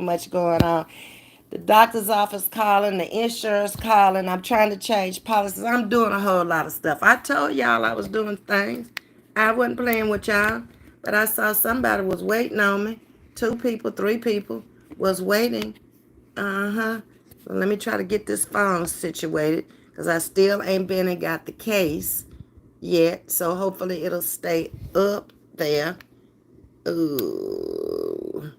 much going on. The doctor's office calling, the insurance calling. I'm trying to change policies. I'm doing a whole lot of stuff. I told y'all I was doing things. I wasn't playing with y'all, but I saw somebody was waiting on me. 2 people, 3 people was waiting. Uh-huh. So let me try to get this phone situated because I still ain't been and got the case yet. So hopefully it'll stay up there. Ooh.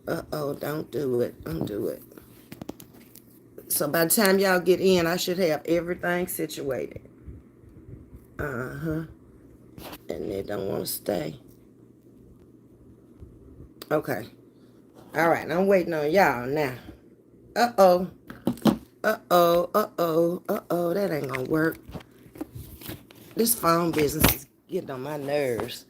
Uh-oh, don't do it. Don't do it. So by the time y'all get in, I should have everything situated. Uh-huh. And they don't want to stay. Okay. All right, I'm waiting on y'all now. Uh-oh. Uh-oh. Uh-oh. Uh-oh. That ain't gonna work. This phone business is getting on my nerves.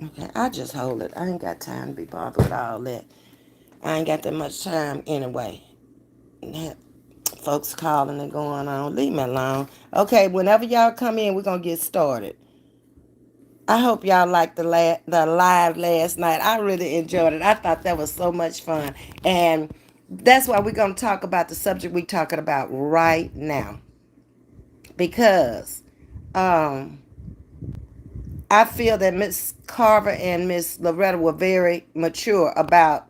Okay, I just hold it. I ain't got time to be bothered with all that. I ain't got that much time anyway. That folks calling and going on. Leave me alone. Okay, whenever y'all come in, we're gonna get started. I hope y'all liked the live last night. I really enjoyed it. I thought that was so much fun. And that's why we're gonna talk about the subject we're talking about right now. Because I feel that Miss Carver and Miss Loretta were very mature about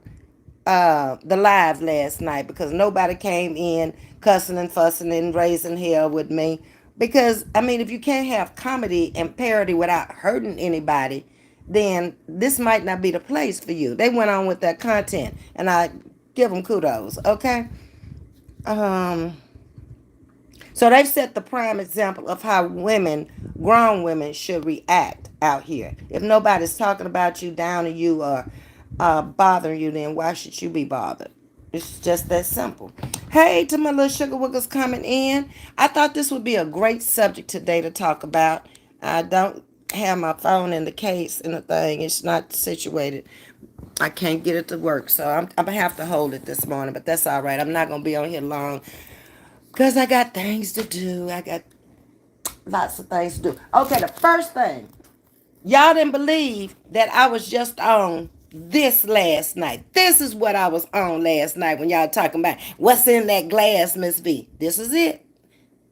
the live last night because nobody came in cussing and fussing and raising hell with me. Because, I mean, if you can't have comedy and parody without hurting anybody, then this might not be the place for you. They went on with their content, and I give them kudos, okay? Um, so they've set the prime example of how women, grown women, should react out here. If nobody's talking about you, down to you, or bothering you, then why should you be bothered? It's just that simple. Hey, to my little sugar wiggles coming in. I thought this would be a great subject today to talk about. I don't have my phone in the case and the thing. It's not situated. I can't get it to work, so I'm going to have to hold it this morning, but that's all right. I'm not going to be on here long because I got things to do. I got lots of things to do. Okay, the first thing. Y'all didn't believe that I was just on this last night. This is what I was on last night when y'all talking about what's in that glass, Miss V. This is it.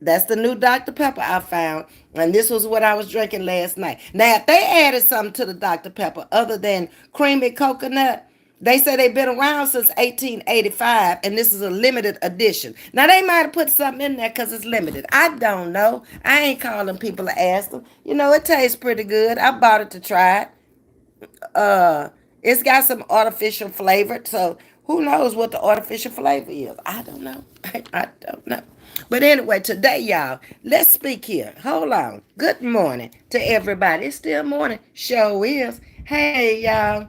That's the new Dr. Pepper I found. And this was what I was drinking last night. Now, if they added something to the Dr. Pepper other than creamy coconut, they say they've been around since 1885, and this is a limited edition. Now, they might have put something in there because it's limited. I don't know. I ain't calling people to ask them. You know, it tastes pretty good. I bought it to try it. It's got some artificial flavor, so who knows what the artificial flavor is? I don't know. I don't know. But anyway, today, y'all, let's speak here. Hold on. Good morning to everybody. It's still morning. Show is. Hey, y'all.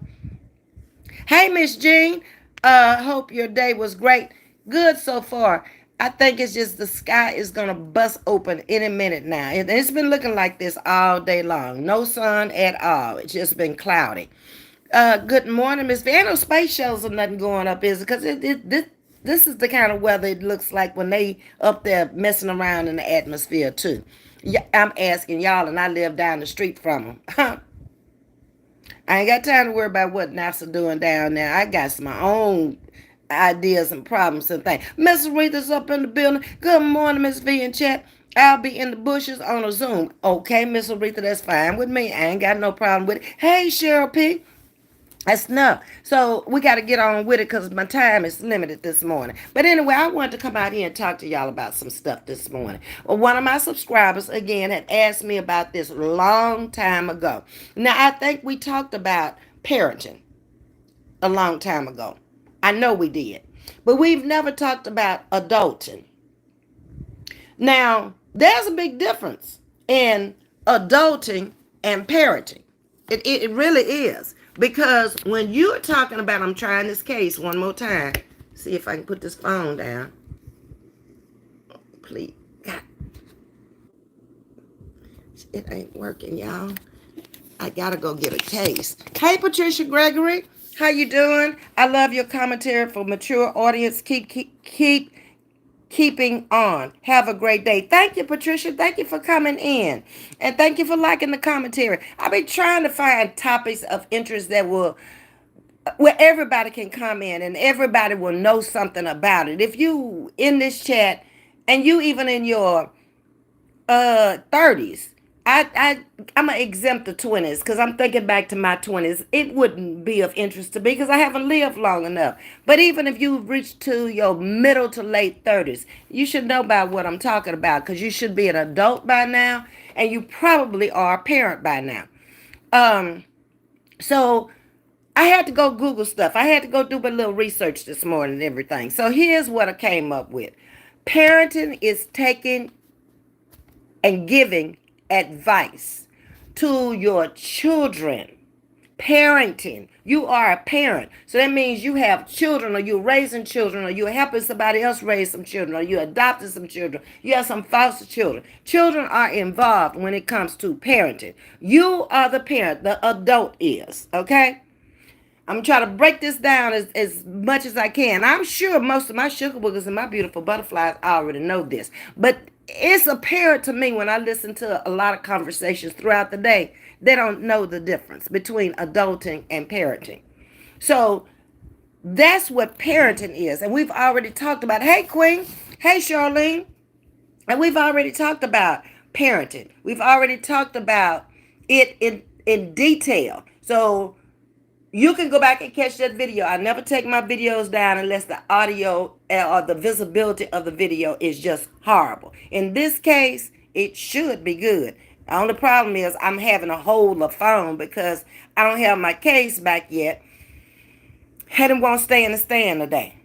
Hey, Miss Jean. Hope your day was great. Good so far. I think it's just the sky is gonna bust open any minute now. It's been looking like this all day long. No sun at all. It's just been cloudy. Good morning, Ms.V. Ain't no space shuttles or nothing going up, is it? Because this is the kind of weather it looks like when they up there messing around in the atmosphere, too. Yeah, I'm asking y'all, and I live down the street from them. I ain't got time to worry about what NASA doing down there. I got my own ideas and problems and things. Miss Aretha's up in the building. Good morning, Miss V in chat. I'll be in the bushes on a Zoom. Okay, Miss Aretha, that's fine with me. I ain't got no problem with it. Hey, Cheryl P. That's enough. So we got to get on with it because my time is limited this morning. But anyway, I wanted to come out here and talk to y'all about some stuff this morning. Well, one of my subscribers, again, had asked me about this a long time ago. Now, I think we talked about parenting a long time ago. I know we did. But we've never talked about adulting. Now, there's a big difference in adulting and parenting. It really is. Because when you're talking about, I'm trying this case one more time. See if I can put this phone down. Please. God. It ain't working, y'all. I gotta go get a case. Hey, Patricia Gregory. How you doing? I love your commentary for mature audience. Keep keeping on. Have a great day. Thank you, Patricia. Thank you for coming in. And thank you for liking the commentary. I've been trying to find topics of interest that will where everybody can come in and everybody will know something about it. If you in this chat and you even in your 30s, I'm gonna exempt the 20s because I'm thinking back to my 20s. It wouldn't be of interest to me because I haven't lived long enough. But even if you reach to your middle to late 30s, you should know about what I'm talking about because you should be an adult by now and you probably are a parent by now. Um, so I had to go Google stuff. I had to go do a little research this morning and everything. So here's what I came up with. Parenting is taking and giving advice to your children. Parenting. You are a parent. So that means you have children, or you're raising children, or you're helping somebody else raise some children, or you're adopting some children. You have some foster children. Children are involved when it comes to parenting. You are the parent. The adult is. Okay? I'm trying to break this down as much as I can. I'm sure most of my sugar boogers and my beautiful butterflies already know this. But it's apparent to me when I listen to a lot of conversations throughout the day, they don't know the difference between adulting and parenting. So that's what parenting is. And we've already talked about, hey, Queen, hey, Charlene. And we've already talked about parenting. We've already talked about it in detail. So you can go back and catch that video. I never take my videos down unless the audio or the visibility of the video is just horrible. In this case, it should be good. The only problem is I'm having to hold the phone because I don't have my case back yet. And it won't stay in the stand today.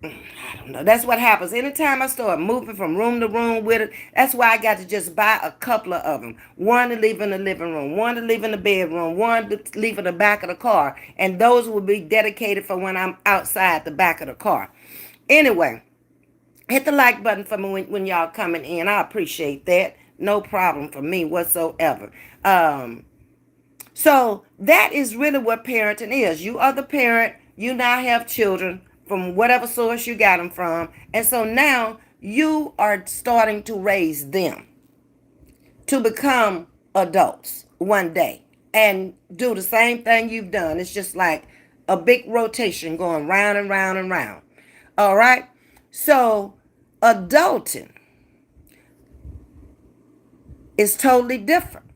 I don't know. That's what happens. Anytime I start moving from room to room with it, that's why I got to just buy a couple of them. One to leave in the living room, one to leave in the bedroom, one to leave in the back of the car. And those will be dedicated for when I'm outside the back of the car. Anyway, hit the like button for me when y'all coming in. I appreciate that. No problem for me whatsoever. So that is really what parenting is. You are the parent. You now have children from whatever source you got them from. And so now you are starting to raise them to become adults one day and do the same thing you've done. It's just like a big rotation going round and round and round. All right. So adulting is totally different.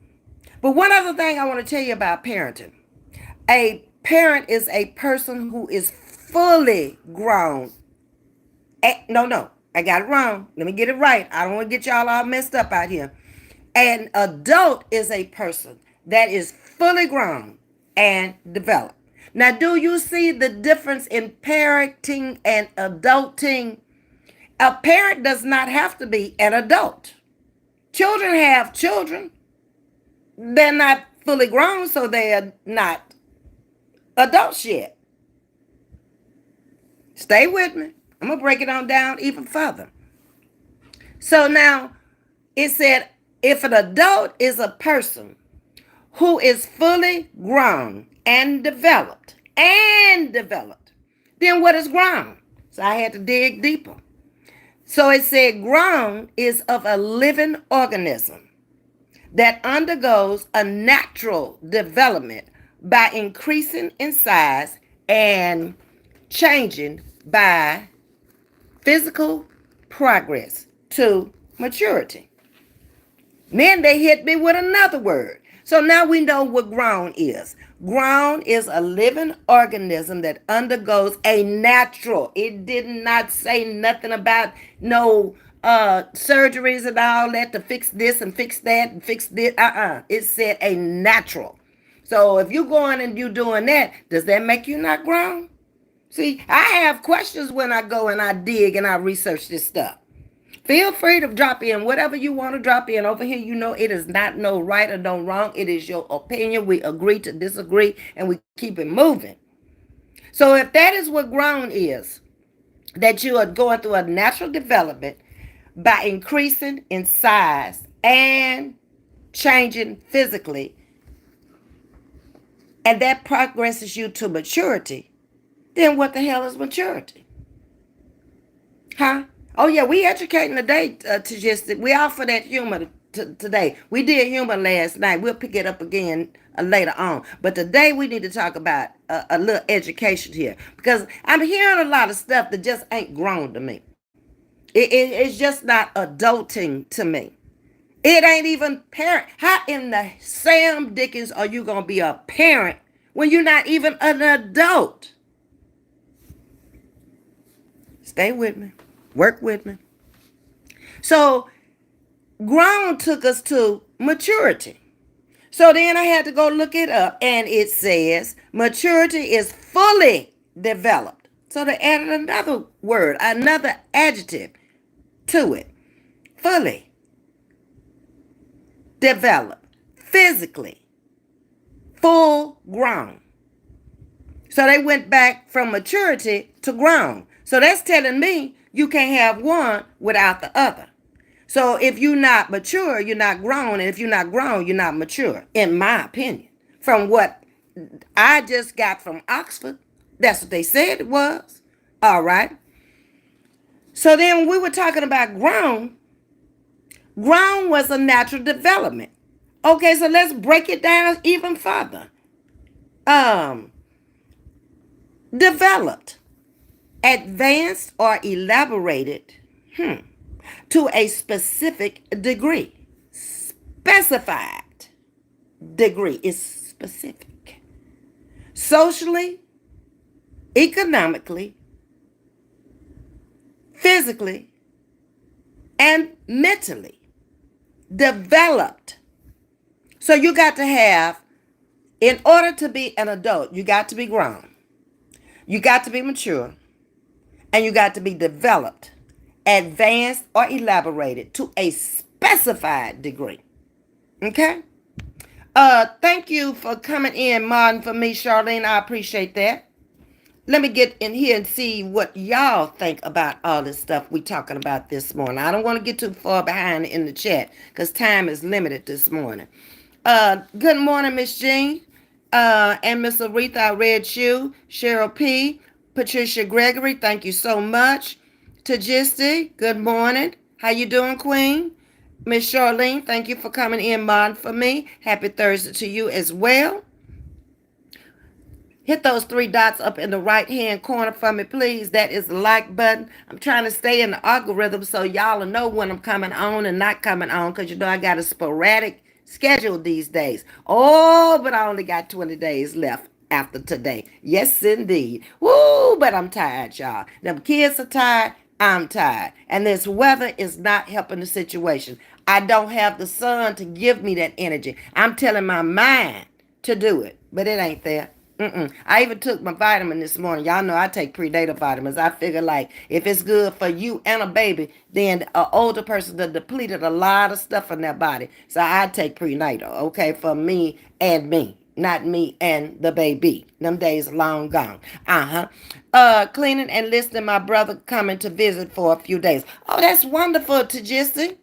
But one other thing I want to tell you about parenting. A parent is a person who is fully grown. No, I got it wrong. Let me get it right. I don't want to get y'all all messed up out here. An adult is a person that is fully grown and developed. Now, do you see the difference in parenting and adulting? A parent does not have to be an adult. Children have children. They're not fully grown, so they're not adults yet. Stay with me. I'm going to break it on down even further. So now it said if an adult is a person who is fully grown and developed, then what is grown? So I had to dig deeper. So it said grown is of a living organism that undergoes a natural development by increasing in size and changing by physical progress to maturity. Then they hit me with another word. So now we know what grown is. Grown is a living organism that undergoes a natural. It did not say nothing about no surgeries and all that to fix this and fix that and fix this. It said a natural. So if you're going and you're doing that, does that make you not grown? See, I have questions when I go and I dig and I research this stuff. Feel free to drop in whatever you want to drop in. Over here, you know it is not no right or no wrong. It is your opinion. We agree to disagree and we keep it moving. So if that is what grown is, that you are going through a natural development by increasing in size and changing physically, and that progresses you to maturity, then what the hell is maturity? Huh? Oh yeah, we educating today to just we offer that humor today. We did humor last night. We'll pick it up again later on. But today we need to talk about a little education here because I'm hearing a lot of stuff that just ain't grown to me. It's just not adulting to me. It ain't even parent. How in the Sam Dickens are you gonna be a parent when you're not even an adult? Stay with me. Work with me. So grown took us to maturity. So then I had to go look it up, and it says maturity is fully developed. So they added another word, another adjective to it. Fully developed, physically, full grown. So they went back from maturity to grown. So that's telling me you can't have one without the other. So if you're not mature, you're not grown. And if you're not grown, you're not mature, in my opinion. From what I just got from Oxford, that's what they said it was. All right. So then when we were talking about grown, grown was a natural development. Okay, so let's break it down even further. Um, Developed, advanced, or elaborated to a specific degree. Specified degree is specific. Socially, economically, physically, and mentally developed. So you got to have, in order to be an adult, you got to be grown, you got to be mature, and you got to be developed, advanced, or elaborated to a specified degree. Okay? Thank you for coming in, Martin, for me, Charlene. I appreciate that. Let me get in here and see what y'all think about all this stuff we talking about this morning. I don't want to get too far behind in the chat because time is limited this morning. Good morning, Miss Jean. And Miss Aretha, I read you. Cheryl P. Patricia Gregory, thank you so much. Tajisti, good morning. How you doing, Queen? Miss Charlene, thank you for coming in, Mon, for me. Happy Thursday to you as well. Hit those three dots up in the right hand corner for me, please. That is the like button. I'm trying to stay in the algorithm so y'all will know when I'm coming on and not coming on because you know I got a sporadic schedule these days. Oh, but I only got 20 days left after today. Yes, indeed. Woo, but I'm tired, y'all. Them kids are tired. I'm tired. And this weather is not helping the situation. I don't have the sun to give me that energy. I'm telling my mind to do it, but it ain't there. I even took my vitamin this morning. Y'all know I take prenatal vitamins. I figure like if it's good for you and a baby, then an older person that depleted a lot of stuff in their body. So I take prenatal, okay, for me and me. Not me and the baby. Them days long gone. Cleaning and listening. My brother coming to visit for a few days. Oh, that's wonderful, Tajisi.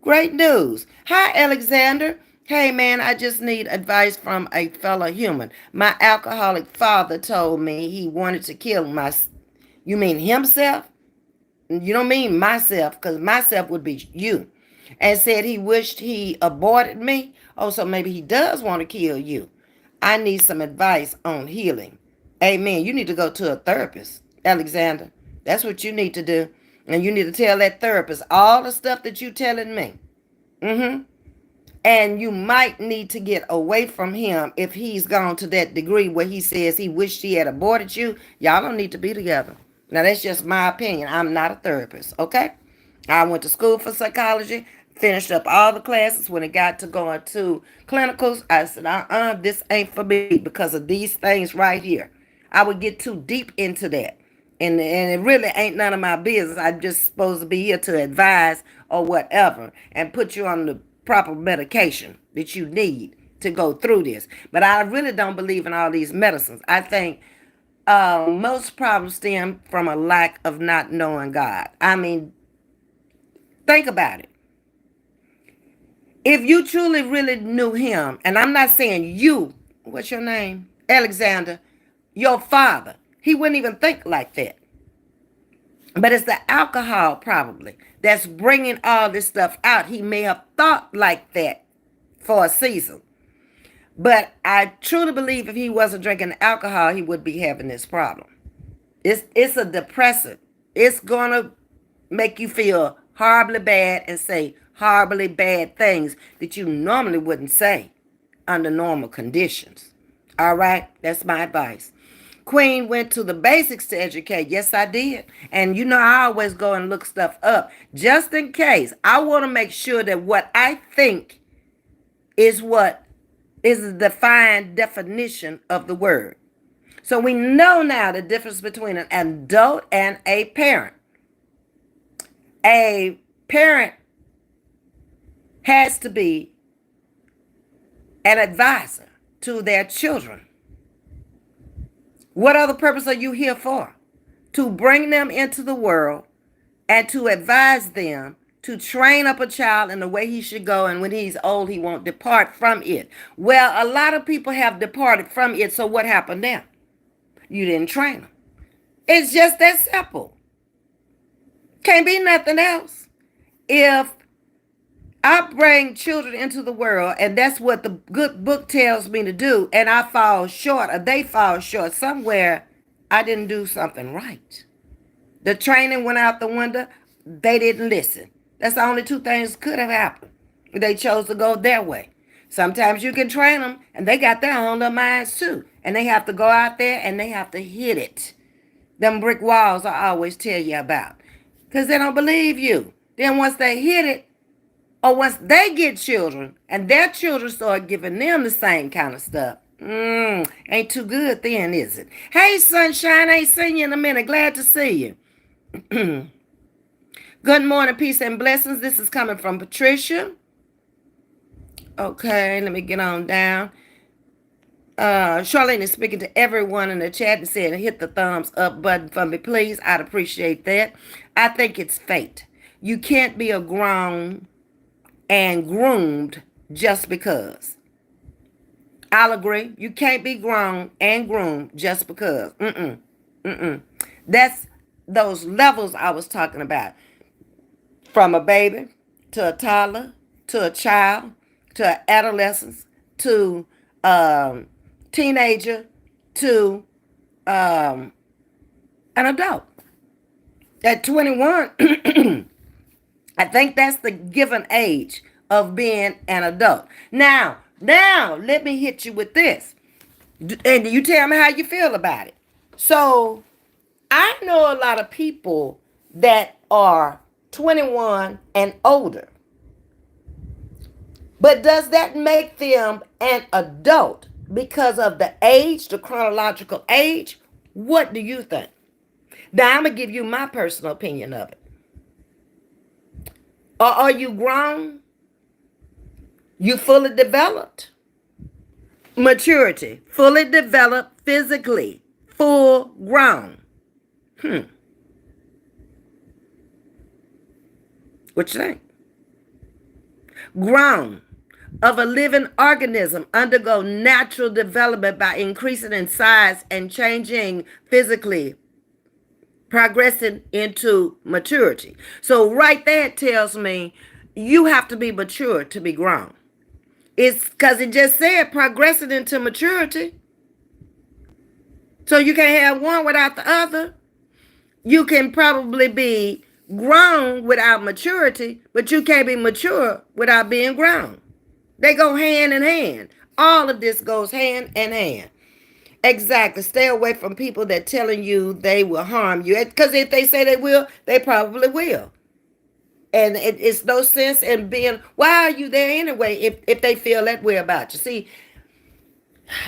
Great news. Hi, Alexander. Hey, man, I just need advice from a fellow human. My alcoholic father told me he wanted to kill my. You mean himself? You don't mean myself, because myself would be you. And said he wished he aborted me. Oh, so maybe he does want to kill you. I need some advice on healing. Amen. You need to go to a therapist, Alexander. That's what you need to do. And you need to tell that therapist all the stuff that you telling me. And you might need to get away from him if he's gone to that degree where he says he wished he had aborted you. Y'all don't need to be together. Now, that's just my opinion. I'm not a therapist, okay? I went to school for psychology, finished up all the classes. When it got to going to clinicals, I said, this ain't for me because of these things right here. I would get too deep into that. And it really ain't none of my business. I'm just supposed to be here to advise or whatever and put you on the proper medication that you need to go through this. But I really don't believe in all these medicines. I think most problems stem from a lack of not knowing God. I mean, think about it. If you truly really knew him, and I'm not saying you, what's your name? Alexander, your father, he wouldn't even think like that. But it's the alcohol probably that's bringing all this stuff out. He may have thought like that for a season. But I truly believe if he wasn't drinking alcohol, he would be having this problem. It's a depressant. It's gonna make you feel horribly bad and say horribly bad things that you normally wouldn't say under normal conditions. All right, that's my advice. Queen went to the basics to educate. Yes, I did. And you know, I always go and look stuff up just in case. I want to make sure that what I think is what is the defined definition of the word. So we know now the difference between an adult and a parent. A parent has to be an advisor to their children. What other purpose are you here for? To bring them into the world and to advise them to train up a child in the way he should go, and when he's old, he won't depart from it. Well, a lot of people have departed from it, so what happened then? You didn't train them. It's just that simple. Can't be nothing else. If I bring children into the world, and that's what the good book tells me to do, and I fall short, or they fall short somewhere, I didn't do something right. The training went out the window. They didn't listen. That's the only two things could have happened. They chose to go their way. Sometimes you can train them, and they got their own little minds too. And they have to go out there and they have to hit it. Them brick walls I always tell you about. Because they don't believe you. Then once they hit it, or once they get children, and their children start giving them the same kind of stuff, ain't too good then, is it? Hey, Sunshine, ain't seen you in a minute. Glad to see you. Good morning, peace and blessings. This is coming from Patricia. Okay, let me get on down. Charlene is speaking to everyone in the chat and said, hit the thumbs up button for me, please. I'd appreciate that. I think it's fate. You can't be a grown and groomed just because. I'll agree. You can't be grown and groomed just because. That's those levels I was talking about. From a baby to a toddler to a child to an adolescent to teenager to an adult. At 21, I think that's the given age of being an adult. Now, let me hit you with this. And you tell me how you feel about it. So, I know a lot of people that are 21 and older. But does that make them an adult because of the age, the chronological age? What do you think? Now, I'm going to give you my personal opinion of it. Or are you grown? You fully developed? Maturity, fully developed physically, full grown. What you think? Grown, of a living organism, undergo natural development by increasing in size and changing physically, progressing into maturity. So right there tells me you have to be mature to be grown. It's because it just said progressing into maturity. So you can't have one without the other. You can probably be grown without maturity, but you can't be mature without being grown. They go hand in hand. All of this goes hand in hand. Exactly. Stay away from people that telling you they will harm you. Because if they say they will, they probably will. And it's no sense in being, why are you there anyway if they feel that way about you? See,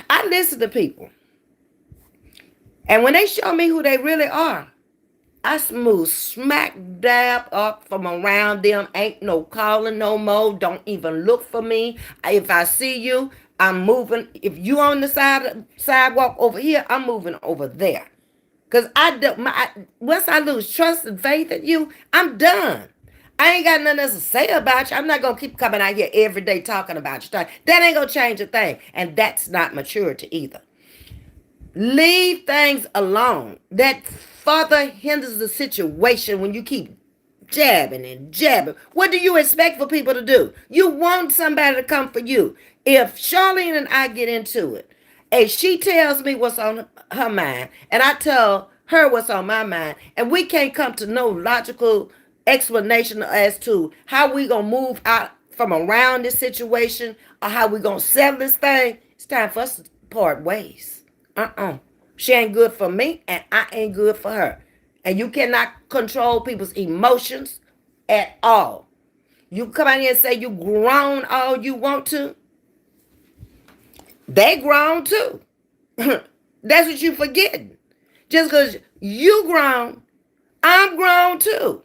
I listen to people. And when they show me who they really are, I smooth smack dab up from around them. Ain't no calling no more. Don't even look for me. If I see you, I'm moving. If you on the sidewalk over here, I'm moving over there. Because once I lose trust and faith in you, I'm done. I ain't got nothing else to say about you. I'm not going to keep coming out here every day talking about you. That ain't going to change a thing. And that's not maturity either. Leave things alone. That further hinders the situation when you keep jabbing and jabbing. What do you expect for people to do? You want somebody to come for you. If Charlene and I get into it, and she tells me what's on her mind, and I tell her what's on my mind, and we can't come to no logical explanation as to how we gonna move out from around this situation or how we gonna settle this thing, it's time for us to part ways. She ain't good for me, and I ain't good for her. And you cannot control people's emotions at all. You come out here and say you grown all you want to. They grown too. That's what you forgetting. Just because you grown, I'm grown too.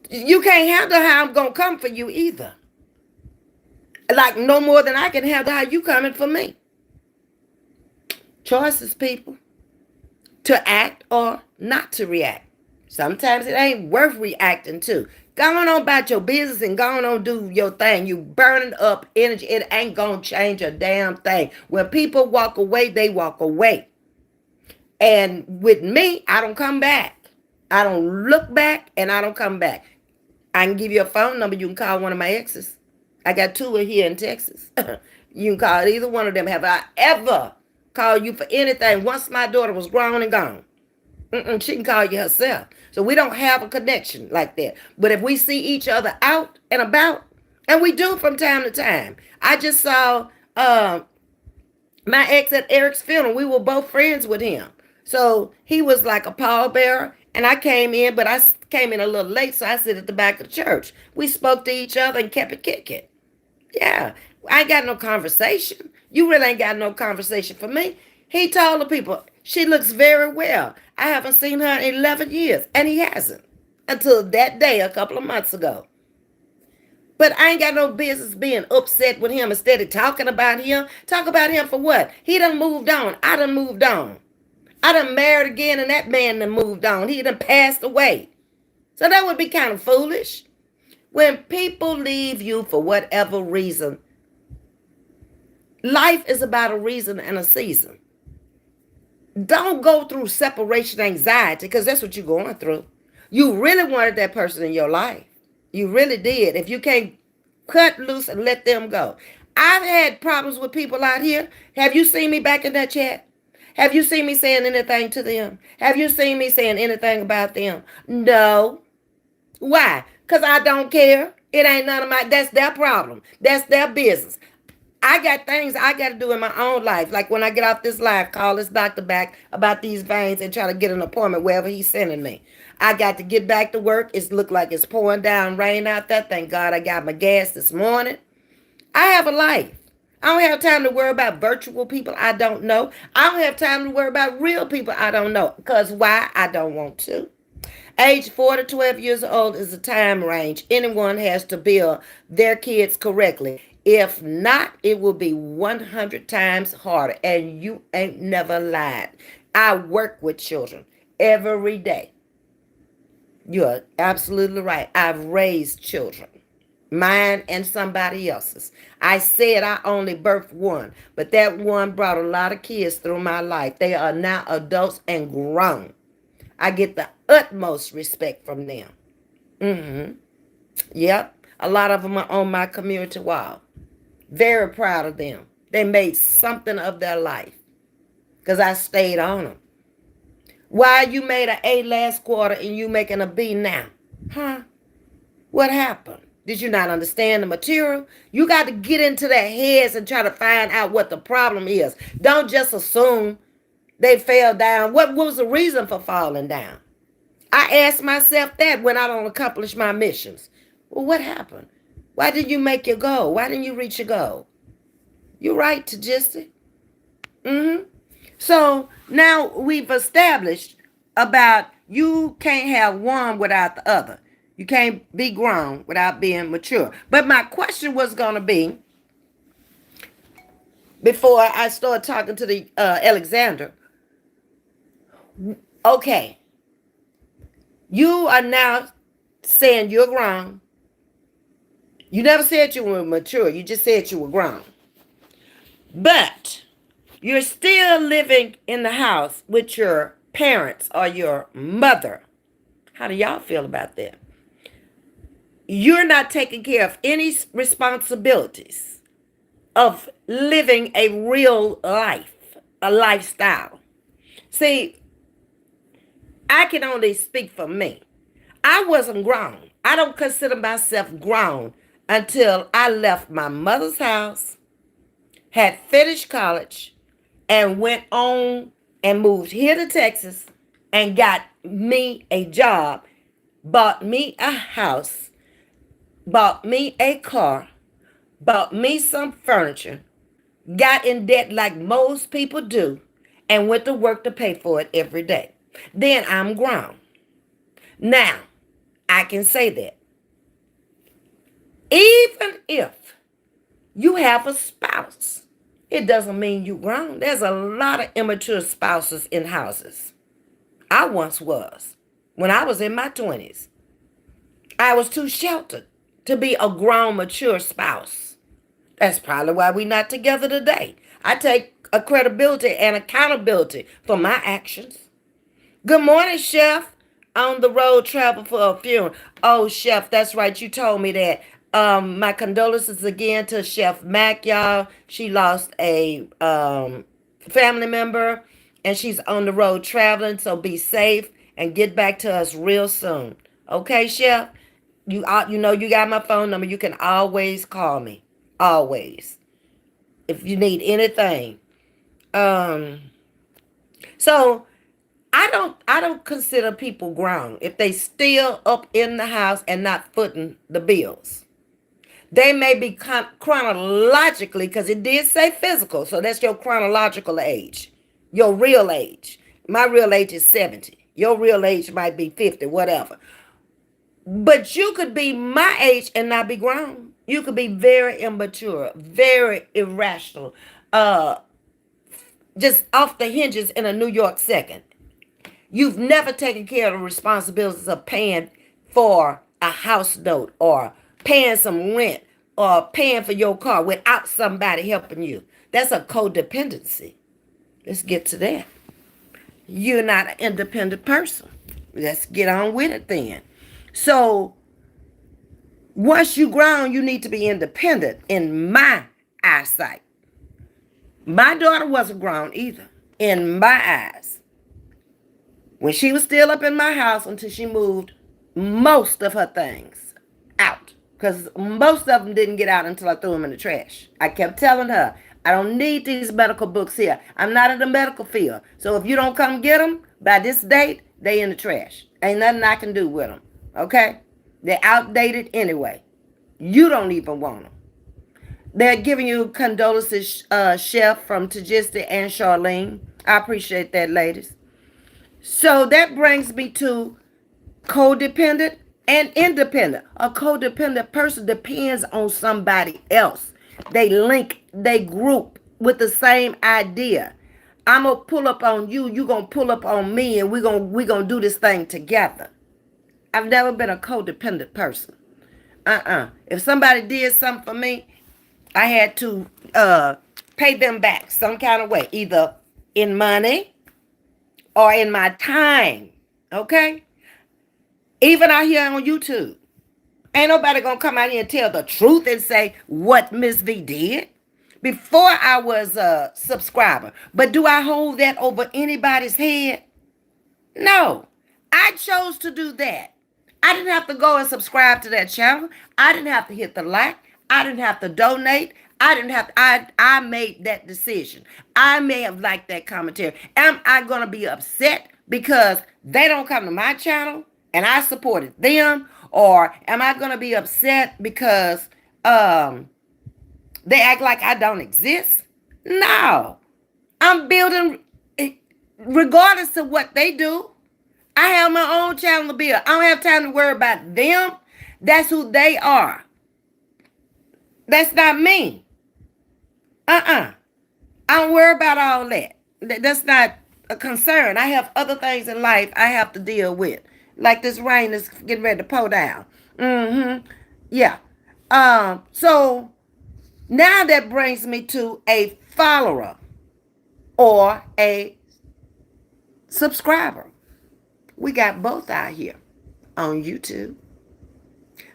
You can't handle how I'm going to come for you either. Like no more than I can handle how you coming for me. Choices, people. To act or not to react. Sometimes it ain't worth reacting to. Go on about your business and go on do your thing. You burning up energy. It ain't gonna change a damn thing. When people walk away, they walk away. And with me, I don't come back. I don't look back and I don't come back. I can give you a phone number. You can call one of my exes. I got two here in Texas. You can call either one of them. Have I ever called you for anything once my daughter was grown and gone? She can call you herself. So we don't have a connection like that. But if we see each other out and about, and we do from time to time. I just saw my ex at Eric's funeral. We were both friends with him. So he was like a pallbearer. And I came in, but I came in a little late, so I sit at the back of the church. We spoke to each other and kept it kicking. Yeah, I ain't got no conversation. You really ain't got no conversation for me. He told the people, she looks very well. I haven't seen her in 11 years, and he hasn't until that day a couple of months ago. But I ain't got no business being upset with him instead of talking about him. Talk about him for what? He done moved on. I done moved on. I done married again, and that man done moved on. He done passed away. So that would be kind of foolish. When people leave you for whatever reason, life is about a reason and a season. Don't go through separation anxiety because that's what you're going through. You really wanted that person in your life. You really did. If you can't cut loose and let them go. I've had problems with people out here. Have you seen me back in that chat? Have you seen me saying anything to them? Have you seen me saying anything about them? No. Why? Because I don't care. It ain't none of my, that's their problem. That's their business. I got things I got to do in my own life. Like when I get off this live, call this doctor back about these veins and try to get an appointment wherever he's sending me. I got to get back to work. It look like it's pouring down rain out there. Thank God I got my gas this morning. I have a life. I don't have time to worry about virtual people I don't know. I don't have time to worry about real people I don't know. Because why? I don't want to. Age 4 to 12 years old is a time range anyone has to build their kids correctly. If not, it will be 100 times harder. And you ain't never lied. I work with children every day. You're absolutely right. I've raised children. Mine and somebody else's. I said I only birthed one, but that one brought a lot of kids through my life. They are now adults and grown. I get the utmost respect from them. Yep. A lot of them are on my community wall. Very proud of them. They made something of their life because I stayed on them. Why you made an A last quarter and you making a B now? Huh? What happened? Did you not understand the material? You got to get into their heads and try to find out what the problem is. Don't just assume they fell down. What was the reason for falling down? I asked myself that when I don't accomplish my missions. Well, what happened? Why didn't you make your goal? Why didn't you reach your goal? You're right, Tajisti. So now we've established about you can't have one without the other. You can't be grown without being mature. But my question was going to be, before I start talking to the Alexander, okay, you are now saying you're grown. You never said you were mature. You just said you were grown. But you're still living in the house with your parents or your mother, how do y'all feel about that? You're not taking care of any responsibilities of living a real life, a lifestyle. See, I can only speak for me. I wasn't grown. I don't consider myself grown until I left my mother's house, had finished college, and went on and moved here to Texas and got me a job, bought me a house, bought me a car, bought me some furniture, got in debt like most people do, and went to work to pay for it every day. Then I'm grown. Now, I can say that. Even if you have a spouse, it doesn't mean you grown. There's a lot of immature spouses in houses. I once was. When I was in my 20s, I was too sheltered to be a grown, mature spouse. That's probably why we're not together today. I take a credibility and accountability for my actions. Good morning, Chef. On the road, travel for a funeral. Oh, Chef, that's right. You told me that. My condolences again to Chef Mac, y'all. She lost a family member, and she's on the road traveling. So be safe and get back to us real soon. Okay, Chef. You know you got my phone number. You can always call me. Always, if you need anything. Um. So I don't consider people grown if they still up in the house and not footing the bills. They may be chronologically, because it did say physical, so that's your chronological age, your real age. My real age is 70. Your real age might be 50, whatever. But you could be my age and not be grown. You could be very immature, very irrational, uh, just off the hinges in a New York second. You've never taken care of the responsibilities of paying for a house note or paying some rent or paying for your car without somebody helping you. That's a codependency. Let's get to that. You're not an independent person. Let's get on with it then. So once you grown, you need to be independent in my eyesight. My daughter wasn't grown either in my eyes. When she was still up in my house until she moved most of her things out. Because most of them didn't get out until I threw them in the trash. I kept telling her, I don't need these medical books here. I'm not in the medical field. So if you don't come get them by this date, they in the trash. Ain't nothing I can do with them. Okay? They're outdated anyway. You don't even want them. They're giving you condolences, Chef, from Tajista and Charlene. I appreciate that, ladies. So that brings me to codependent and independent. A codependent person depends on somebody else. They link, they group with the same idea. I'm gonna pull up on you, you gonna pull up on me, and we gonna do this thing together. I've never been a codependent person. If somebody did something for me, I had to pay them back some kind of way, either in money or in my time. Okay? Even out here on YouTube. Ain't nobody gonna come out here and tell the truth and say what Ms.V did before I was a subscriber. But do I hold that over anybody's head? No. I chose to do that. I didn't have to go and subscribe to that channel. I didn't have to hit the like. I didn't have to donate. I didn't have to, I made that decision. I may have liked that commentary. Am I gonna be upset because they don't come to my channel and I supported them? Or am I gonna be upset because they act like I don't exist? No. I'm building regardless of what they do. I have my own channel to build. I don't have time to worry about them. That's who they are. That's not me. I don't worry about all that. That's not a concern. I have other things in life I have to deal with. Like this rain is getting ready to pour down. Yeah. So now that brings me to a follower or a subscriber. We got both out here on YouTube.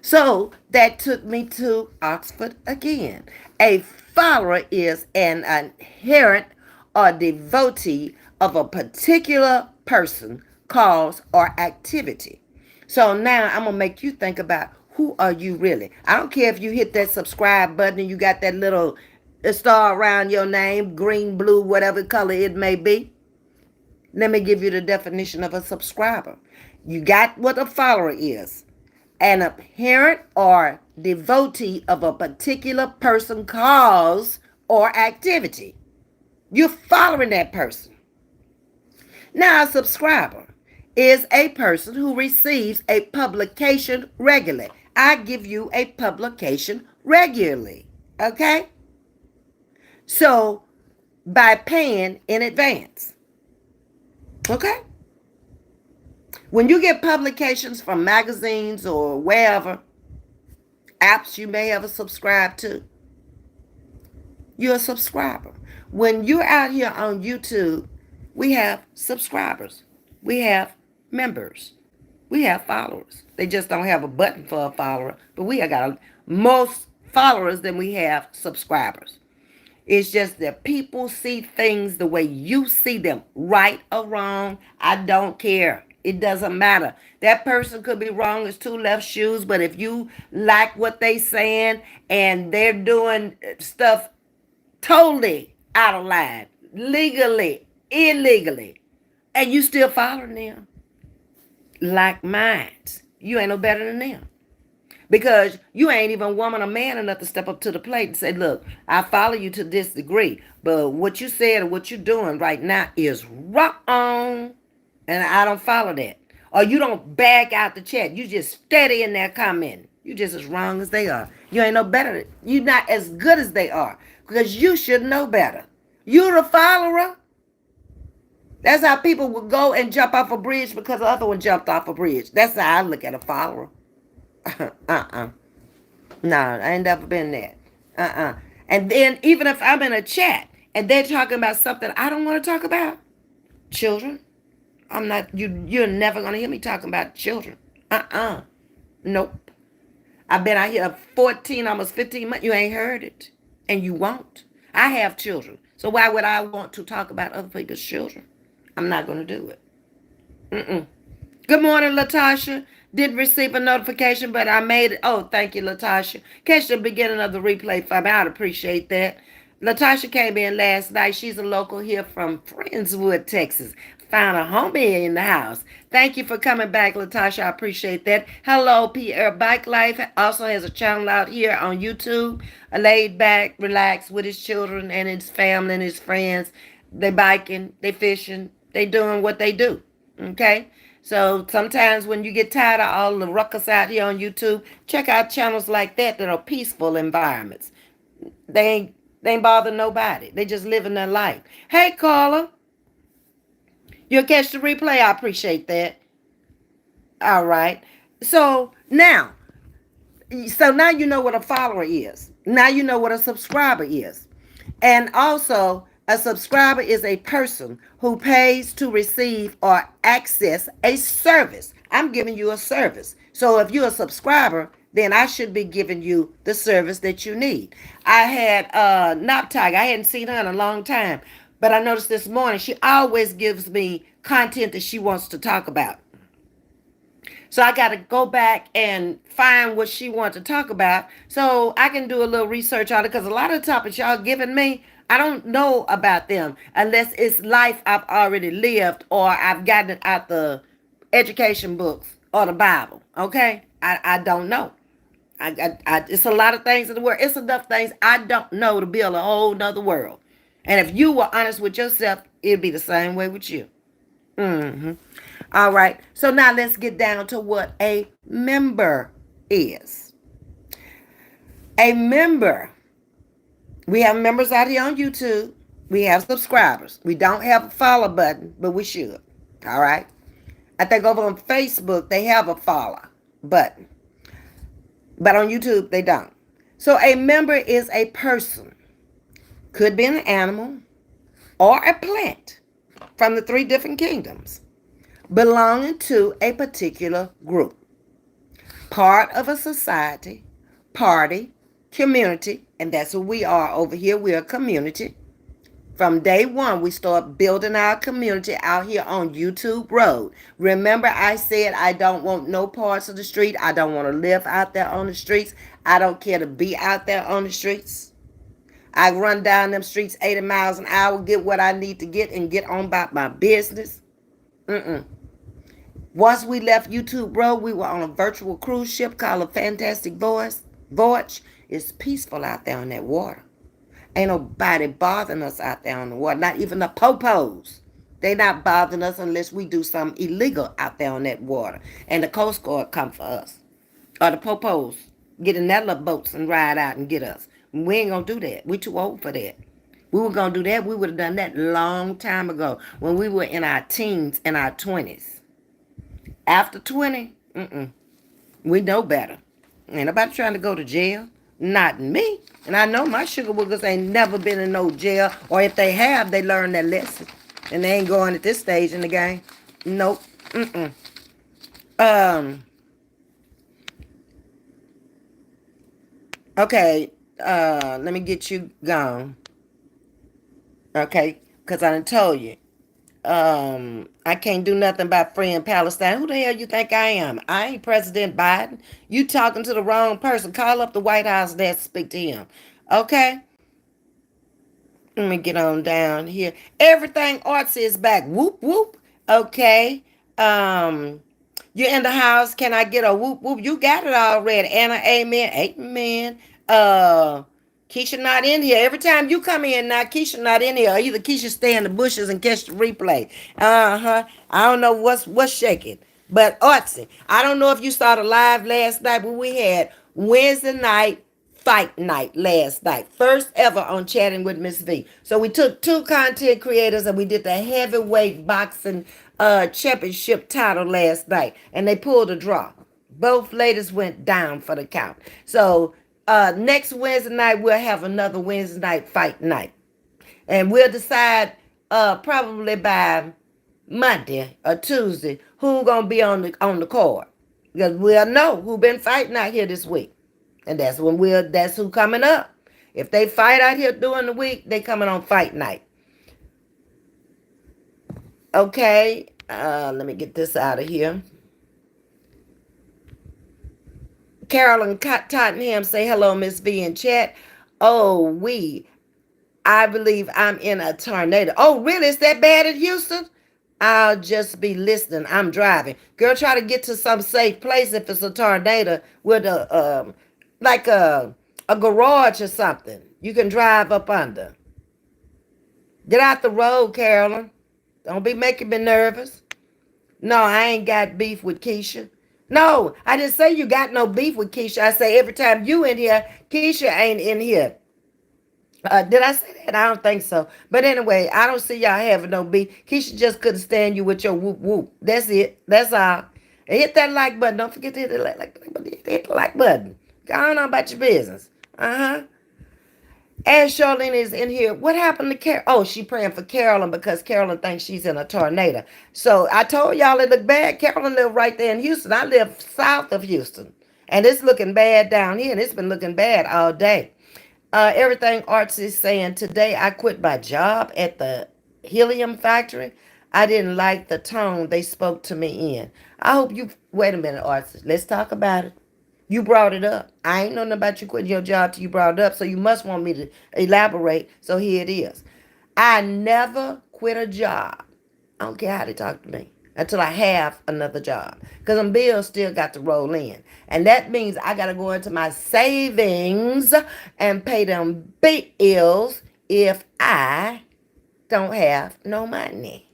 So that took me to Oxford again. A follower is an adherent or devotee of a particular person, cause, or activity. So now I'm going to make you think about, who are you really? I don't care if you hit that subscribe button and you got that little star around your name, green, blue, whatever color it may be. Let me give you the definition of a subscriber. You got what a follower is: an adherent or devotee of a particular person, cause, or activity. You're following that person. Now, a subscriber is a person who receives a publication regularly. I give you a publication regularly. Okay? So, by paying in advance. Okay? When you get publications from magazines or wherever, apps you may ever subscribe to, you're a subscriber. When you're out here on YouTube, we have subscribers. We have members. We have followers. They just don't have a button for a follower, but we have got most followers than we have subscribers. It's just that people see things the way you see them, right or wrong. I don't care. It doesn't matter. That person could be wrong as two left shoes, but if you like what they saying and they're doing stuff totally out of line, legally, illegally, and you still following them, like minds, you ain't no better than them. Because you ain't even woman or man enough to step up to the plate and say, look, I follow you to this degree, but what you said or what you're doing right now is wrong, and I don't follow that. Or you don't back out the chat. You just steady in there commenting. You just as wrong as they are. You ain't no better. You're not as good as they are, because you should know better. You're a follower. That's how people would go and jump off a bridge because the other one jumped off a bridge. That's how I look at a follower. No, I ain't never been there. And then even if I'm in a chat and they're talking about something I don't want to talk about, children, I'm not, you're never gonna hear me talking about children. Nope. I've been out here 14, almost 15 months. You ain't heard it. And you won't. I have children. So why would I want to talk about other people's children? I'm not gonna do it. Good morning, Latasha. Didn't receive a notification, but I made it. Oh, thank you, Latasha. Catch the beginning of the replay for me. I'd appreciate that. Latasha came in last night. She's a local here from Friendswood, Texas. Found a homie in the house. Thank you for coming back, Latasha. I appreciate that. Hello, Pierre Bike Life. Also has a channel out here on YouTube. Laid back, relaxed with his children and his family and his friends. They biking, they fishing, they doing what they do. Okay? So sometimes when you get tired of all the ruckus out here on YouTube, check out channels like that are peaceful environments. They ain't bother nobody. They just living their life. Hey, caller. You'll catch the replay. I appreciate that. All right. So now you know what a follower is. Now you know what a subscriber is. And also, a subscriber is a person who pays to receive or access a service. I'm giving you a service. So if you're a subscriber, then I should be giving you the service that you need. I had Nop Tiger. I hadn't seen her in a long time. But I noticed this morning, she always gives me content that she wants to talk about. So I got to go back and find what she wants to talk about so I can do a little research on it, because a lot of the topics y'all giving me, I don't know about them unless it's life I've already lived or I've gotten it out the education books or the Bible. Okay? I don't know. It's a lot of things in the world. It's enough things I don't know to build a whole nother world. And if you were honest with yourself, it'd be the same way with you. All right. So now let's get down to what a member is. A member. We have members out here on YouTube. We have subscribers. We don't have a follow button, but we should. All right. I think over on Facebook, they have a follow button. But on YouTube, they don't. So a member is a person. Could be an animal or a plant. from the three different kingdoms, belonging to a particular group, part of a society, party, community, and that's what we are over here. We're a community. From day one, we start building our community out here on YouTube Road. Remember, I said I don't want no parts of the street. I don't want to live out there on the streets. I don't care to be out there on the streets. I run down them streets 80 miles an hour, get what I need to get, and get on about my business. Mm-mm. Once we left YouTube Road, we were on a virtual cruise ship called a Fantastic Voyage. It's peaceful out there on that water. Ain't nobody bothering us out there on the water, not even the popos. They not bothering us unless we do something illegal out there on that water. And the Coast Guard come for us. Or the popos get in that little boats and ride out and get us. We ain't gonna do that. We too old for that. We were gonna do that. We would have done that long time ago when we were in our teens and our 20s. After 20, we know better. Ain't nobody trying to go to jail. Not me. And I know my sugar woogers ain't never been in no jail. Or if they have, they learned their lesson. And they ain't going at this stage in the game. Nope. Um. Okay. Let me get you gone. Okay. Because I done told you. I can't do nothing about freeing Palestine. Who the hell you think I am? I ain't President Biden. You talking to the wrong person. Call up the White House there to speak to him. Okay? Let me get on down here. Everything artsy is back. Whoop whoop. Okay. Um, you're in the house. Can I get a whoop whoop? You got it already. Anna, amen. Amen. Uh Keisha not in here. Every time you come in now, Keisha not in here. Either Keisha stay in the bushes and catch the replay. I don't know what's shaking. But artsy. I don't know if you saw the live last night, but we had Wednesday night fight night last night. First ever on Chatting with Ms.V. So we took two content creators and we did the heavyweight boxing championship title last night. And they pulled a draw. Both ladies went down for the count. So next Wednesday night we'll have another Wednesday night fight night. And we'll decide probably by Monday or Tuesday who gonna be on the card. Because we'll know who been fighting out here this week. And that's who coming up. If they fight out here during the week, they coming on fight night. Okay, let me get this out of here. Carolyn Tottenham say hello, Miss V in chat. Oh, I believe I'm in a tornado. Oh, really? Is that bad in Houston? I'll just be listening. I'm driving. Girl, try to get to some safe place if it's a tornado with like a garage or something. You can drive up under. Get out the road, Carolyn. Don't be making me nervous. No, I ain't got beef with Keisha. No, I didn't say you got no beef with Keisha. I say every time you in here, Keisha ain't in here. Did I say that? I don't think so. But anyway, I don't see y'all having no beef. Keisha just couldn't stand you with your whoop whoop. That's it. That's all. And hit that like button. Don't forget to hit the like button. Go on about your business. And Charlene is in here. What happened to Carol? Oh, she praying for Carolyn because Carolyn thinks she's in a tornado. So I told y'all it looked bad. Carolyn live right there in Houston. I live south of Houston. And it's looking bad down here. And it's been looking bad all day. Everything Arts is saying today, I quit my job at the helium factory. I didn't like the tone they spoke to me in. I hope you, wait a minute, Arts. Let's talk about it. You brought it up. I ain't know nothing about you quitting your job till you brought it up, so you must want me to elaborate. So here it is. I never quit a job. I don't care how they talk to me until I have another job. Because them bills still got to roll in. And that means I got to go into my savings and pay them bills if I don't have no money.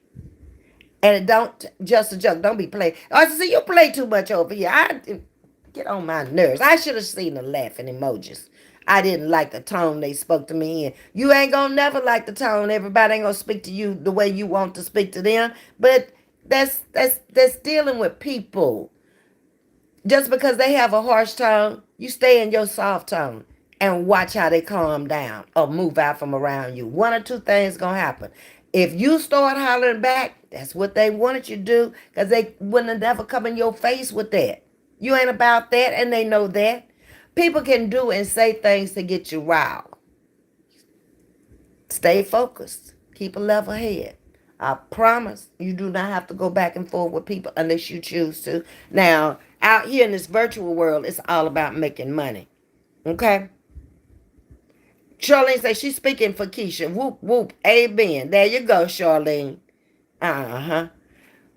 And it don't, just a joke, don't be playing. Oh, see, you play too much over here. I get on my nerves. I should have seen the laughing emojis. I didn't like the tone they spoke to me in. You ain't gonna never like the tone. Everybody ain't gonna speak to you the way you want to speak to them. But that's dealing with people. Just because they have a harsh tone, you stay in your soft tone and watch how they calm down or move out from around you. One or two things gonna happen. If you start hollering back, that's what they wanted you to do, because they wouldn't have never come in your face with that. You ain't about that, and they know that. People can do and say things to get you riled. Stay focused. Keep a level head. I promise you do not have to go back and forth with people unless you choose to. Now, out here in this virtual world, it's all about making money. Okay? Charlene says she's speaking for Keisha. Whoop, whoop. Amen. There you go, Charlene. Uh-huh.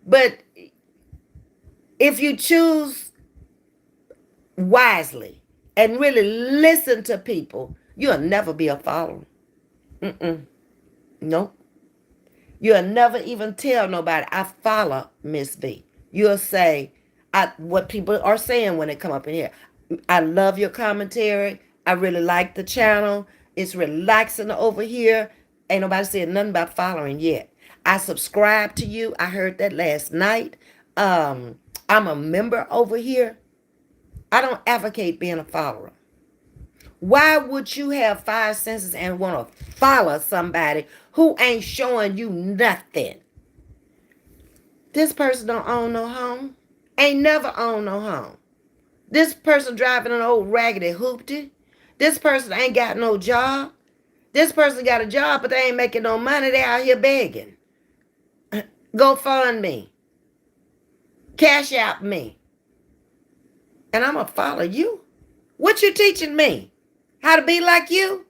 But if you choose wisely and really listen to people, you'll never be a follower. Mm-mm. Nope. You'll never even tell nobody, I follow Ms.V. You'll say what people are saying when they come up in here. I love your commentary. I really like the channel. It's relaxing over here. Ain't nobody said nothing about following yet. I subscribe to you. I heard that last night. I'm a member over here. I don't advocate being a follower. Why would you have five senses and want to follow somebody who ain't showing you nothing? This person don't own no home. Ain't never owned no home. This person driving an old raggedy hoopty. This person ain't got no job. This person got a job, but they ain't making no money. They out here begging. Go fund me. Cash out me. And I'm going to follow you. What you teaching me? How to be like you?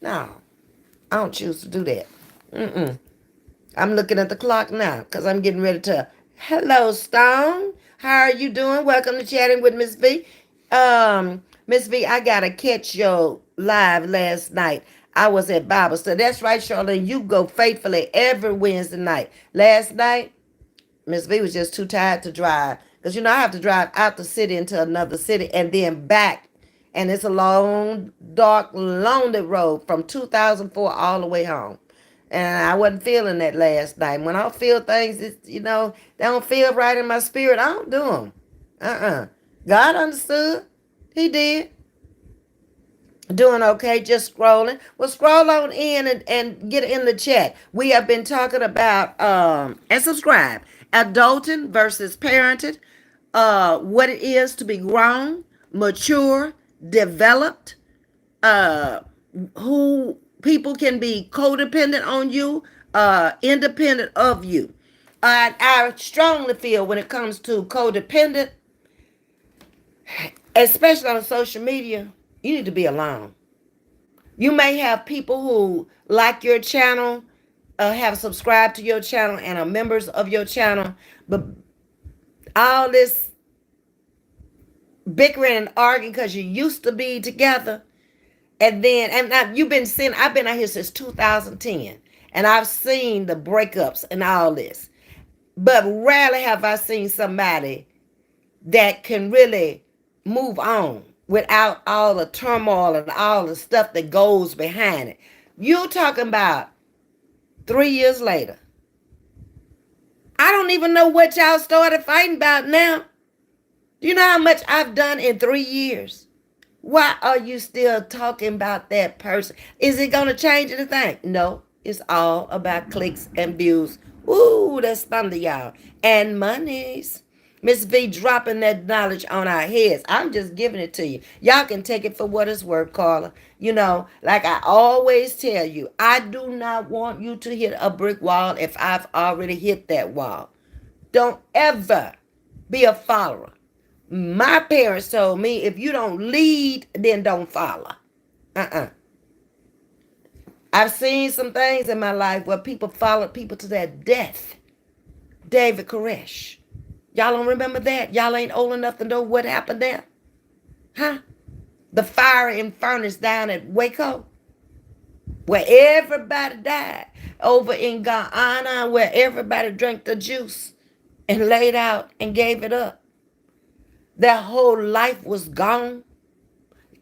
No, I don't choose to do that. I'm looking at the clock now because I'm getting ready to. Hello, Stone. How are you doing? Welcome to Chatting with Ms. V. Ms. V, I got to catch your live last night. I was at Bible study. That's right, Charlene. You go faithfully every Wednesday night. Last night, Miss V was just too tired to drive. Because, I have to drive out the city into another city and then back. And it's a long, dark, lonely road from 2004 all the way home. And I wasn't feeling that last night. When I feel things, they don't feel right in my spirit, I don't do them. God understood. He did. Doing okay, just scrolling. Well, scroll on in and get in the chat. We have been talking about, and subscribe, adulting versus parenting, what it is to be grown, mature, developed, who people can be codependent on you, independent of you. I strongly feel when it comes to codependent, especially on social media, you need to be alone. You may have people who like your channel, have subscribed to your channel, and are members of your channel, but all this bickering and arguing because you used to be together, you've been seeing. I've been out here since 2010, and I've seen the breakups and all this, but rarely have I seen somebody that can really move on without all the turmoil and all the stuff that goes behind it. You're talking about 3 years later. I don't even know what y'all started fighting about now. Do you know how much I've done in 3 years? Why are you still talking about that person? Is it going to change anything? No, it's all about clicks and views. Ooh, that's thunder, y'all. And monies. Miss V dropping that knowledge on our heads. I'm just giving it to you. Y'all can take it for what it's worth, Carla. Like I always tell you, I do not want you to hit a brick wall if I've already hit that wall. Don't ever be a follower. My parents told me, if you don't lead, then don't follow. I've seen some things in my life where people followed people to their death. David Koresh. Y'all don't remember that? Y'all ain't old enough to know what happened there? Huh? The fire and furnace down at Waco, where everybody died. Over in Guyana, where everybody drank the juice and laid out and gave it up. Their whole life was gone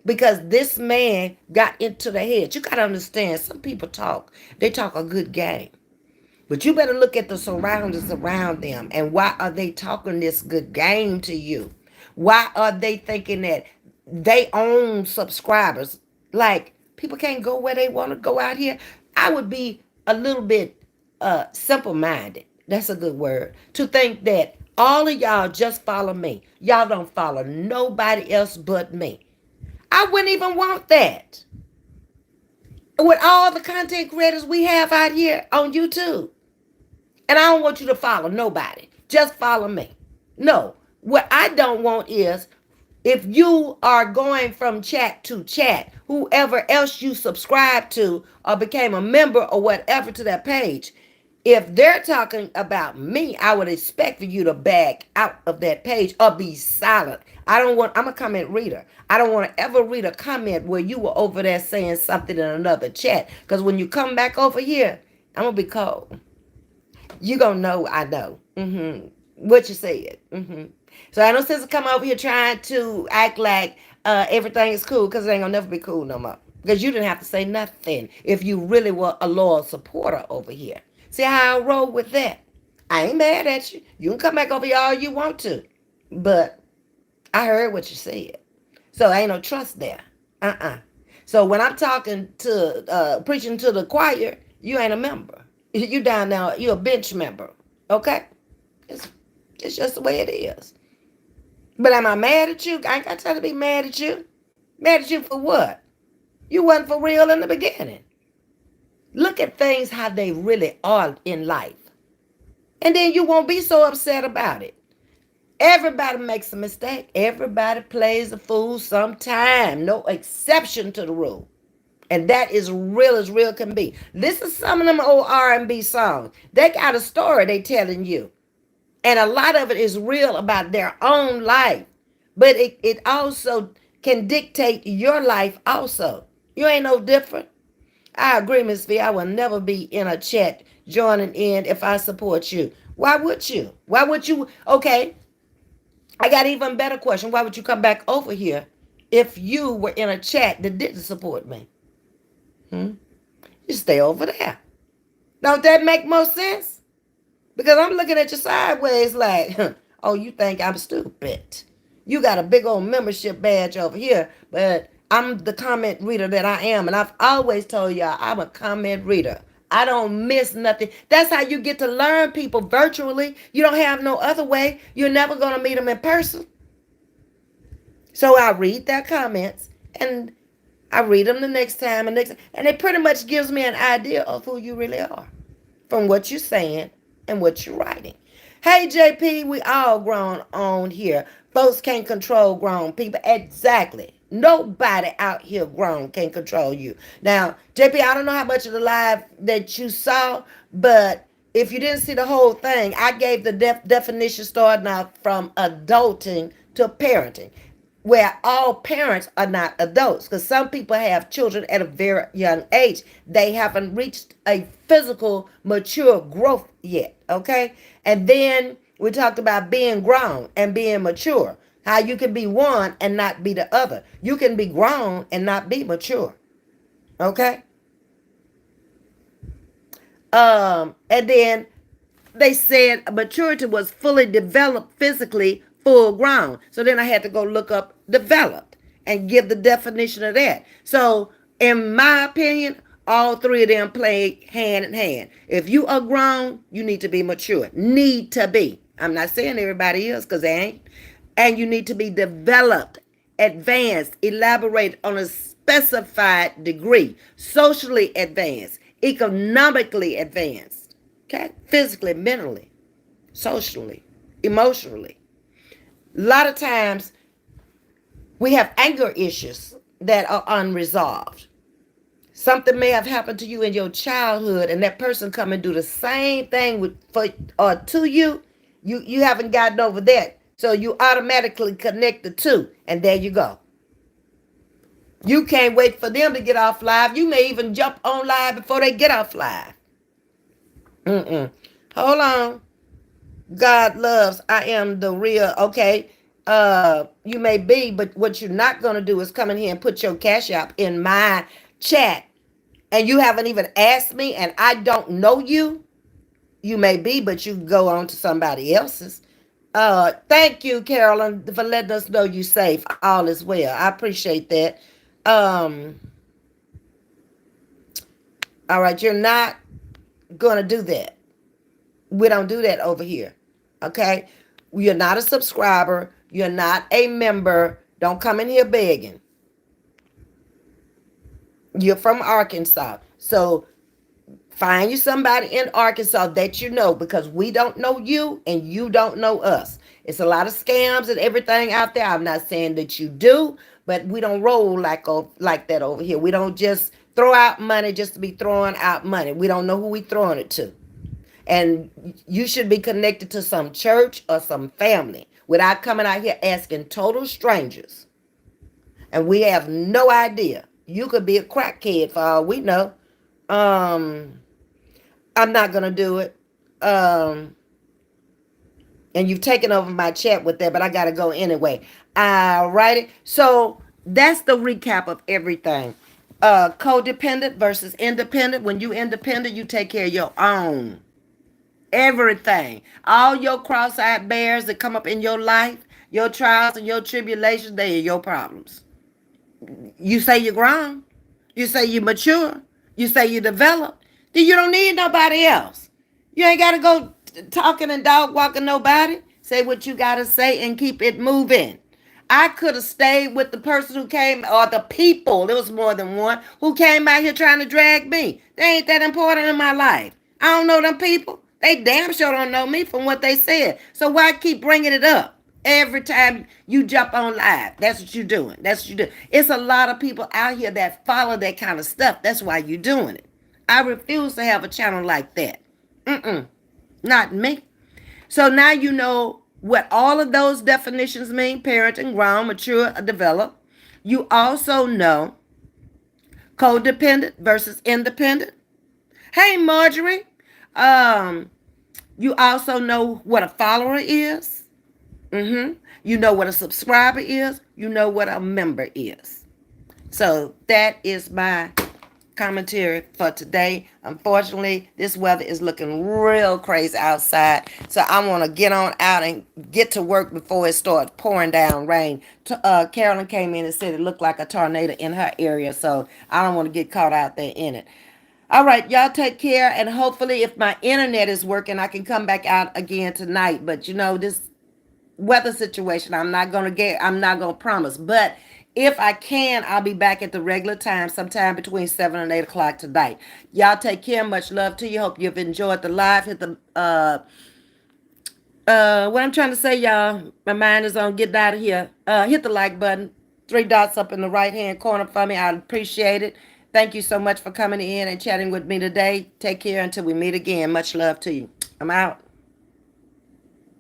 because this man got into the head. You got to understand, some people they talk a good game. But you better look at the surroundings around them. And why are they talking this good game to you? Why are they thinking that they own subscribers? Like, people can't go where they want to go out here. I would be a little bit simple-minded. That's a good word. To think that all of y'all just follow me. Y'all don't follow nobody else but me. I wouldn't even want that. With all the content creators we have out here on YouTube. And I don't want you to follow nobody. Just follow me. No. What I don't want is if you are going from chat to chat, whoever else you subscribe to or became a member or whatever to that page, if they're talking about me, I would expect for you to back out of that page or be silent. I'm a comment reader. I don't want to ever read a comment where you were over there saying something in another chat. Because when you come back over here, I'm going to be cold. You gonna know I know. What you said. So I don't sense to come over here trying to act like everything is cool, because it ain't gonna never be cool no more. Because you didn't have to say nothing if you really were a loyal supporter over here. See how I roll with that? I ain't mad at you. You can come back over here all you want to. But I heard what you said. So ain't no trust there. So when I'm talking to preaching to the choir, you ain't a member. You down now, you're a bench member. Okay? It's just the way it is. But am I mad at you? I ain't got time to be mad at you. Mad at you for what? You wasn't for real in the beginning. Look at things how they really are in life. And then you won't be so upset about it. Everybody makes a mistake. Everybody plays a fool sometime. No exception to the rule. And that is real as real can be. This is some of them old R&B songs. They got a story they telling you. And a lot of it is real about their own life. But it also can dictate your life also. You ain't no different. I agree, Ms.V. I will never be in a chat joining in if I support you. Why would you? Why would you? Okay, I got an even better question. Why would you come back over here if you were in a chat that didn't support me? You stay over there. Don't that make more sense? Because I'm looking at you sideways like, oh, you think I'm stupid. You got a big old membership badge over here, but I'm the comment reader that I am. And I've always told y'all I'm a comment reader. I don't miss nothing. That's how you get to learn people virtually. You don't have no other way. You're never going to meet them in person. So I read their comments and I read them the next time and it pretty much gives me an idea of who you really are from what you're saying and what you're writing. Hey, JP, we all grown on here. Folks can't control grown people. Exactly. Nobody out here grown can control you. Now, JP, I don't know how much of the live that you saw, but if you didn't see the whole thing, I gave the definition starting out from adulting to parenting, where all parents are not adults, because some people have children at a very young age. They haven't reached a physical mature growth yet. Okay. And then we talked about being grown and being mature, how you can be one and not be the other. You can be grown and not be mature. Okay. And then they said maturity was fully developed physically, full grown. So then I had to go look up developed and give the definition of that. So in my opinion, all three of them play hand in hand. If you are grown, you need to be mature. Need to be. I'm not saying everybody is, because they ain't. And you need to be developed, advanced, elaborate on a specified degree, socially advanced, economically advanced, okay, physically, mentally, socially, emotionally. A lot of times we have anger issues that are unresolved. Something may have happened to you in your childhood, and that person come and do the same thing to you. You haven't gotten over that, so you automatically connect the two, and there you go. You can't wait for them to get off live. You may even jump on live before they get off live. Hold on. God loves. I am the real. Okay. You may be, but what you're not going to do is come in here and put your cash app in my chat. And you haven't even asked me and I don't know you. You may be, but you go on to somebody else's. Thank you, Carolyn, for letting us know you safe. All is well. I appreciate that. All right, you're not gonna do that. We don't do that over here. Okay? You're not a subscriber. You're not a member. Don't come in here begging. You're from Arkansas. So find you somebody in Arkansas that you know, because we don't know you and you don't know us. It's a lot of scams and everything out there. I'm not saying that you do, but we don't roll like that over here. We don't just throw out money just to be throwing out money. We don't know who we throwing it to. And you should be connected to some church or some family without coming out here asking total strangers. And we have no idea. You could be a crackhead for all we know. Um, I'm not gonna do it. Um, and you've taken over my chat with that, but I gotta go anyway. All righty. So that's the recap of everything. Codependent versus independent. When you independent, you take care of your own. Everything. All your cross-eyed bears that come up in your life, your trials and your tribulations, they are your problems. You say you're grown. You say you're mature. You say you developed. Then you don't need nobody else. You ain't got to go talking and dog walking nobody. Say what you got to say and keep it moving. I could have stayed with the person who came, or the people, there was more than one, who came out here trying to drag me. They ain't that important in my life. I don't know them people. They damn sure don't know me from what they said. So why keep bringing it up? Every time you jump on live, that's what you're doing. That's what you do. It's a lot of people out here that follow that kind of stuff. That's why you're doing it. I refuse to have a channel like that. Not me. So now you know what all of those definitions mean: parenting, grown, mature, develop. You also know codependent versus independent. Hey, Marjorie. Um, you also know what a follower is. You know what a subscriber is. You know what a member is. So that is my commentary for today. Unfortunately, this weather is looking real crazy outside. So I want to get on out and get to work before it starts pouring down rain. Carolyn came in and said it looked like a tornado in her area. So I don't want to get caught out there in it. All right, y'all take care. And hopefully if my internet is working, I can come back out again tonight. But this weather situation, I'm not gonna promise, but if I can, I'll be back at the regular time sometime between 7 and 8 o'clock tonight. Y'all take care. Much love to you. Hope you've enjoyed the live. Hit the what I'm trying to say, y'all, my mind is on getting out of here. Hit the like button, 3 dots up in the right hand corner for me. I appreciate it. Thank you so much for coming in and chatting with me today. Take care until we meet again. Much love to you. I'm out.